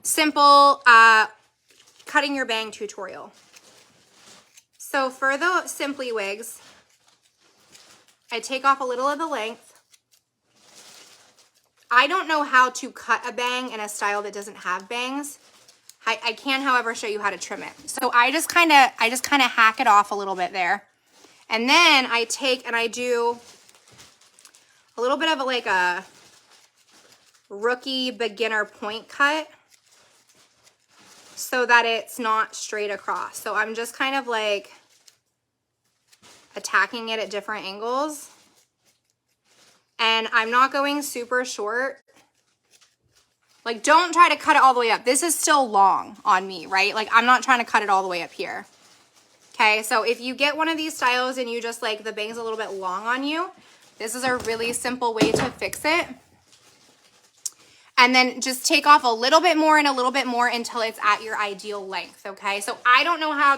simple cutting your bang tutorial. So for the Simply wigs, I take off a little of the length. I don't know how to cut a bang in a style that doesn't have bangs. I can, however, show you how to trim it. So I just kind of hack it off a little bit there. And then I take and I do a little bit of like a rookie beginner point cut so that it's not straight across. So I'm just kind of like attacking it at different angles. And I'm not going super short. Like, don't try to cut it all the way up. This is still long on me, right? Like, I'm not trying to cut it all the way up here. Okay, so if you get one of these styles and you just like the bangs a little bit long on you, this is a really simple way to fix it. And then just take off a little bit more and a little bit more until it's at your ideal length, okay? So I don't know how